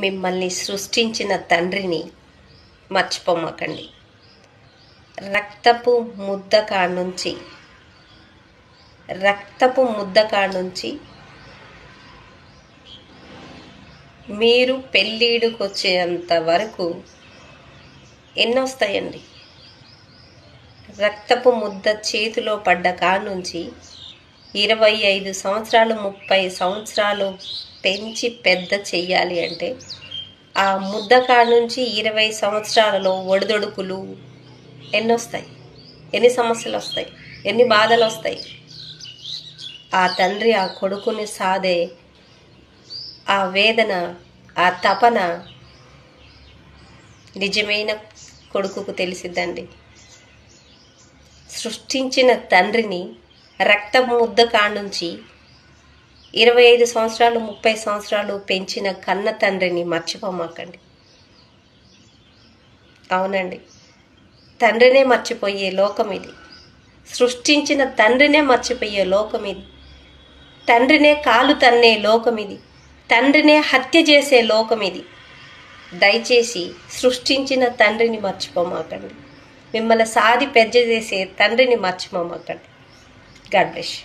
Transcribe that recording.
మిమ్మల్ని సృష్టించిన తండ్రిని మర్చిపోమాకండి. రక్తపు ముద్ద కాడ నుంచి మీరు పెళ్ళిడికి వచ్చేంత వరకు ఎన్నొస్తాయండి. రక్తపు ముద్ద చేతిలో పడ్డ కాడ నుంచి 25 సంవత్సరాలు 30 సంవత్సరాలు పెంచి పెద్ద చెయ్యాలి అంటే ఆ ముద్ద కాడ నుంచి 20 సంవత్సరాలలో ఒడిదొడుకులు ఎన్నొస్తాయి, ఎన్ని సమస్యలు వస్తాయి, ఎన్ని బాధలు వస్తాయి. ఆ తండ్రి ఆ కొడుకుని సాదే ఆ వేదన, ఆ తపన నిజమైన కొడుకుకు తెలిసిద్దండి. సృష్టించిన తండ్రిని రక్తపు ముద్ద కాడ నుంచి 25 సంవత్సరాలు 30 సంవత్సరాలు పెంచిన కన్న తండ్రిని మర్చిపోమాకండి. అవునండి, తండ్రినే మర్చిపోయే లోకం ఇది. సృష్టించిన తండ్రినే మర్చిపోయే లోకం ఇది. తండ్రినే కాలు తన్నే లోకం ఇది. తండ్రినే హత్య చేసే లోకం ఇది. దయచేసి సృష్టించిన తండ్రిని మర్చిపోమాకండి. మిమ్మల్ని సాది పెద్ద చేసే తండ్రిని మర్చిపోమాకండి. God bless you.